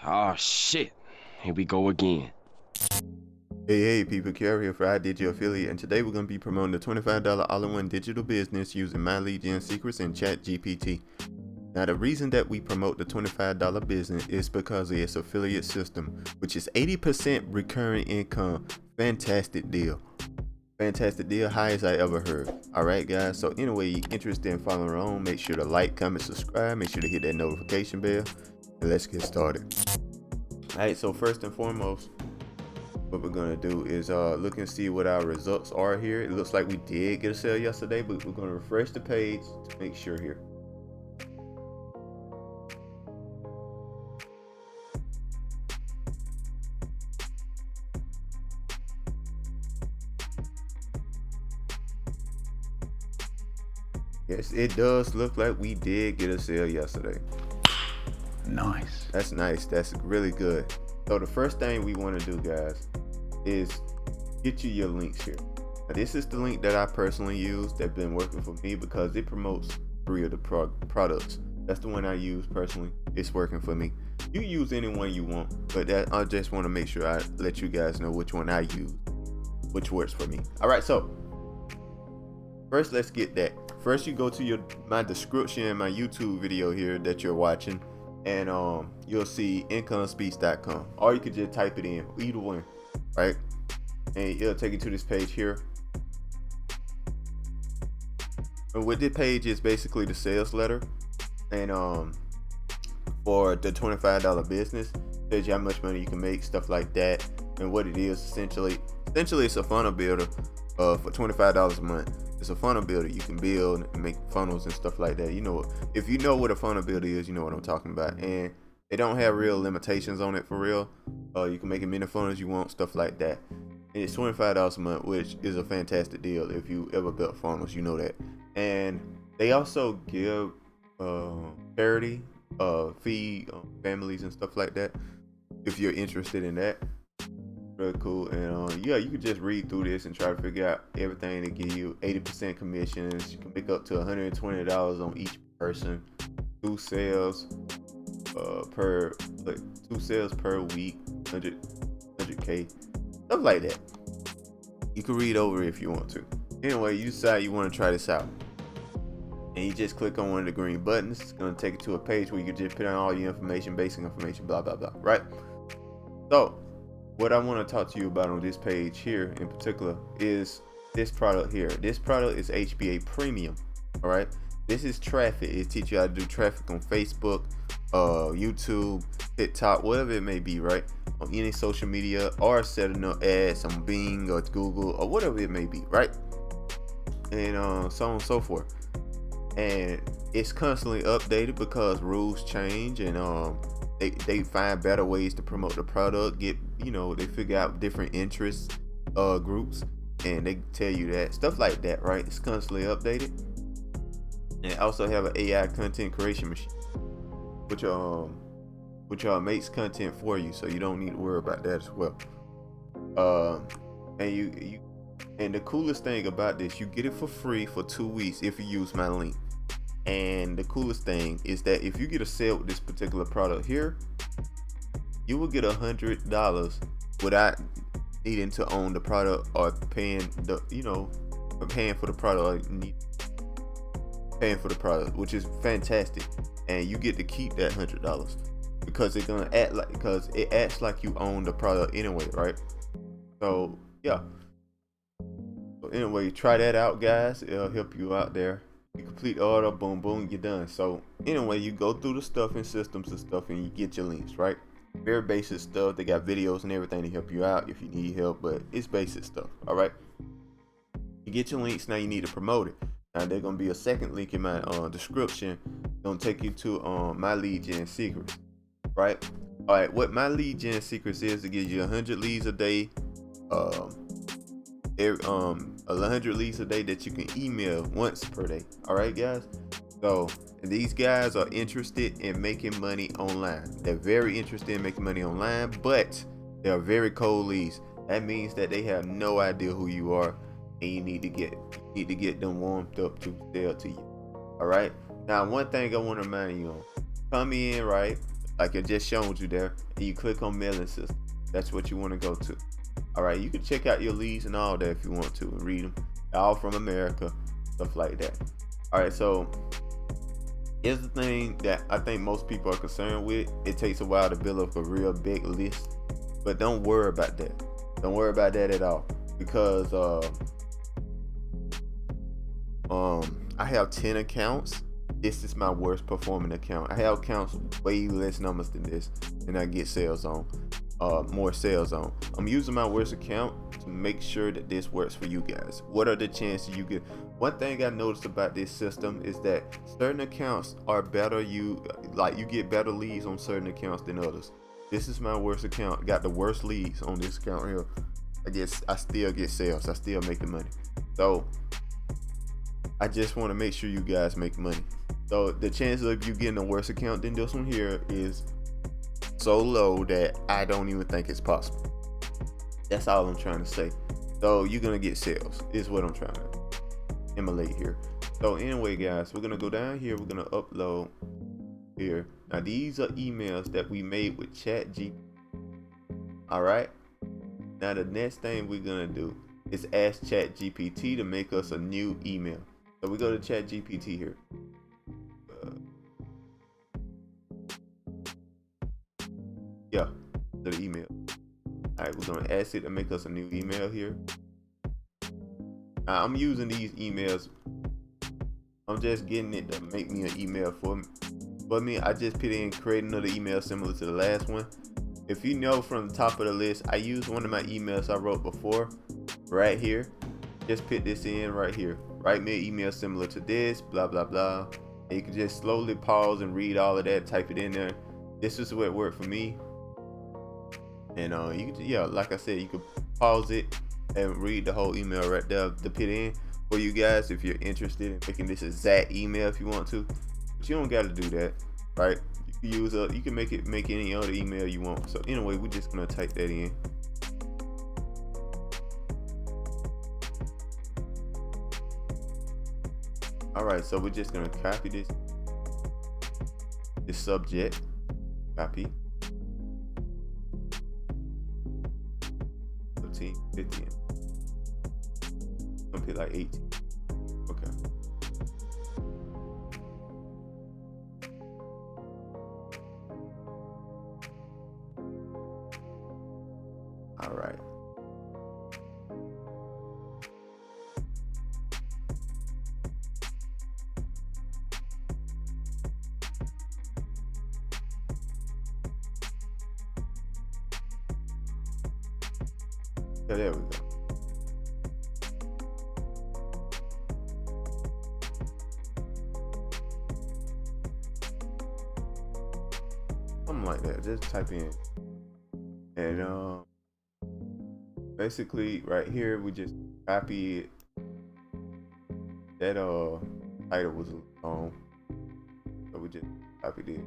Oh shit. Here we go again. Hey people, Kiara here for iDigit Affiliate, and today we're going to be promoting the $25 all-in-one digital business using my lead gen secrets and ChatGPT. Now the reason that we promote the $25 business is because of its affiliate system, which is 80% recurring income. Fantastic deal. Fantastic deal, highest I ever heard. Alright guys, so anyway, you're interested in following along, make sure to like, comment, subscribe, make sure to hit that notification bell, and let's get started. Alright, so first and foremost, what we're gonna do is look and see what our results are here. It looks like we did get a sale yesterday, but we're gonna refresh the page to make sure here. Yes, it does look like we did get a sale yesterday. Nice. That's nice. That's really good. So the first thing we want to do, guys, is get you your links here. Now, this is the link that I personally use that's been working for me because it promotes 3 of the products. That's the one I use personally. It's working for me. You use any one you want, but I just want to make sure I let you guys know which one I use, which works for me. All right, so first let's get that. First, you go to my description in my YouTube video here that you're watching, and you'll see incomespeech.com, or you could just type it in, either one, right? And it'll take you to this page here. And with this page is basically the sales letter, and for the $25 business, tells you how much money you can make, stuff like that, and what it is essentially it's a funnel builder for $25 a month. It's a funnel builder. You can build and make funnels and stuff like that. You know, if you know what a funnel builder is, you know what I'm talking about. And they don't have real limitations on it for real. You can make as many funnels you want, stuff like that. And it's $25 a month, which is a fantastic deal. If you ever built funnels, you know that. And they also give charity, feed families and stuff like that, if you're interested in that. Really cool. And yeah, you could just read through this and try to figure out everything. They give you 80% commissions. You can make up to $120 on each person. 2 sales per week, 100k, stuff like that. You can read over if you want to. Anyway, you decide you want to try this out, and you just click on one of the green buttons. It's going to take you to a page where you can just put in all your information, basic information, blah blah blah, right? So what I want to talk to you about on this page here in particular is this product here. This product is HBA Premium. All right, this is traffic. It teaches you how to do traffic on Facebook, YouTube, TikTok, whatever it may be, right? On any social media, or setting up ads on Bing or Google or whatever it may be, right? And so on and so forth. And it's constantly updated because rules change, and they find better ways to promote the product. They figure out different interest groups, and they tell you that stuff like that, right? It's constantly updated. And they also have an AI content creation machine, which makes content for you, so you don't need to worry about that as well. And the coolest thing about this, you get it for free for 2 weeks if you use my link. And the coolest thing is that if you get a sale with this particular product here, you will get $100 without needing to own the product or paying for the product, which is fantastic. And you get to keep that $100 because it acts like you own the product anyway, right? So yeah. So anyway, try that out, guys. It'll help you out there. You complete the order, boom, boom, you're done. So anyway, you go through the stuff and systems and stuff, and you get your links, right? Very basic stuff. They got videos and everything to help you out if you need help, but it's basic stuff. All right. You get your links. Now you need to promote it. Now there's gonna be a second link in my description. Gonna take you to my lead gen secrets, right? All right. What my lead gen secrets is, to give you 100 leads a day. 100 leads a day that you can email once per day. All right, guys. So these guys are interested in making money online. They're very interested in making money online, but they're very cold leads. That means that they have no idea who you are, and you need to get them warmed up to sell to you. All right. Now, one thing I want to remind you on: come in, right? like it just showed you there, and you click on mailing system. That's what you want to go to. All right, you can check out your leads and all that if you want to and read them, all from America, stuff like that. All right, so here's the thing that I think most people are concerned with. It takes a while to build up a real big list, but don't worry about that. Don't worry about that at all, because I have 10 accounts. This is my worst performing account. I have accounts way less numbers than this, and I get sales on, more sales on. I'm using my worst account to make sure that this works for you guys. What are the chances you get? One thing I noticed about this system is that certain accounts are better. You get better leads on certain accounts than others. This is my worst account. Got the worst leads on this account here. I still get sales. I still making money. So I just want to make sure you guys make money. So the chances of you getting a worse account than this one here is so low that I don't even think it's possible. That's all I'm trying to say. So you're gonna get sales is what I'm trying to emulate here. So anyway, guys, we're gonna go down here. We're gonna upload here. Now these are emails that we made with ChatGPT. All right. Now the next thing we're gonna do is ask ChatGPT to make us a new email. So we go to ChatGPT here. Yeah, to the email. All right, we're gonna ask it to make us a new email here. Now, I'm using these emails. I'm just getting it to make me an email for me. I just put in create another email similar to the last one. If you know from the top of the list, I used one of my emails I wrote before right here. Just put this in right here. Write me an email similar to this, blah, blah, blah. And you can just slowly pause and read all of that, type it in there. This is what worked for me. And you can, yeah, like I said, you can pause it and read the whole email right there to put in for you guys if you're interested in making this exact email if you want to. But you don't got to do that, right? You can use you can make any other email you want. So anyway, we're just gonna type that in. All right, so we're just gonna copy this subject, copy 15, 15. Gonna put like 18. Okay. All right. So there we go. Something like that. Just type in. And basically right here we just copy it. That title was long. So we just copied it.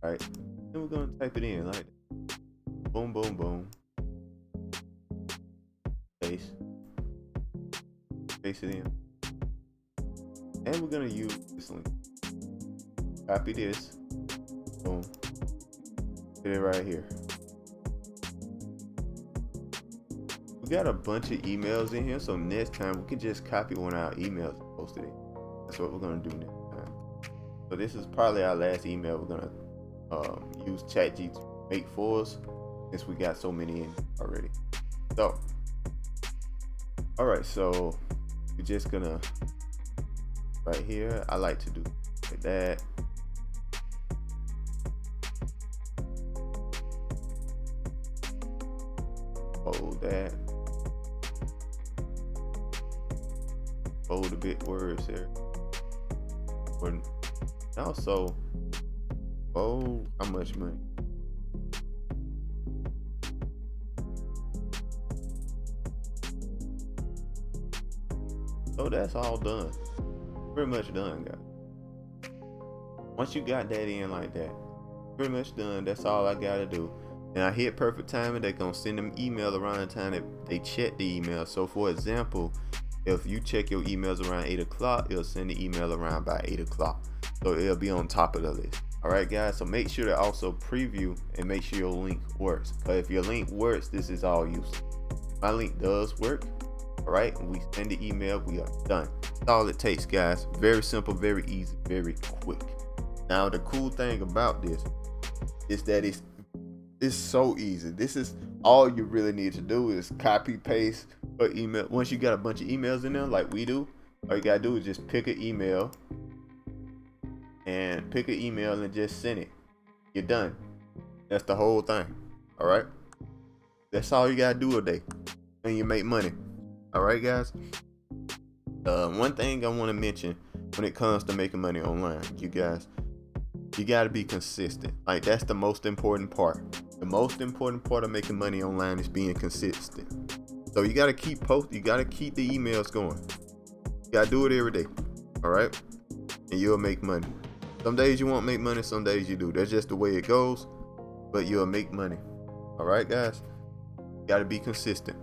Right, then we're gonna type it in like that. Boom, boom, boom. Paste it in, and we're gonna use this link. Copy this. Boom. Put it right here. We got a bunch of emails in here, so next time we can just copy one of our emails and post it in. That's what we're gonna do next time. So this is probably our last email we're gonna use ChatGPT to make for us, since we got so many in already. So all right, so we're just gonna right here, I like to do like that. Hold that, bold a bit words there, and also bold how much money. So that's all done. Pretty much done, guys. Once you got that in like that, pretty much done. That's all I gotta do. And I hit perfect timing. They're gonna send them email around the time that they check the email. So for example, If you check your emails around 8 o'clock, it'll send the email around by 8 o'clock. So it'll be on top of the list. All right, guys. So make sure to also preview and make sure your link works. Because if your link works, this is all useless. My link does work. All right. When we send the email, we are done. That's all it takes, guys. Very simple, very easy, very quick. Now, the cool thing about this is that it's so easy. This is all you really need to do is copy paste or email. Once you got a bunch of emails in there like we do, all you gotta do is just pick an email and just send it. You're done. That's the whole thing. All right. That's all you gotta do a day, and you make money. All right, guys. One thing I want to mention when it comes to making money online, you guys, you gotta be consistent. Like, that's the most important part. The most important part of making money online is being consistent. So you gotta keep posting. You gotta keep the emails going. You gotta do it every day. All right, and you'll make money. Some days you won't make money, some days you do. That's just the way it goes, but you'll make money. All right, guys. You gotta be consistent.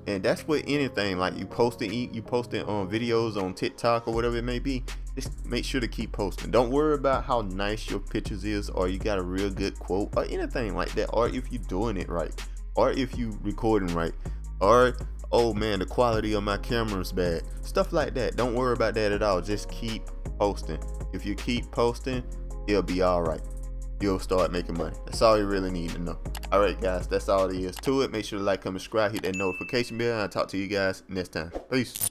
And that's with anything. Like you posting on videos on TikTok or whatever it may be. Just make sure to keep posting. Don't worry about how nice your pictures is, or you got a real good quote, or anything like that, or if you're doing it right, or if you recording right, or oh man, the quality of my camera is bad. Stuff like that. Don't worry about that at all. Just keep posting. If you keep posting, it'll be all right. You'll start making money. That's all you really need to know. All right, guys, that's all there is to it. Make sure to like, comment, subscribe, hit that notification bell, and I'll talk to you guys next time. Peace.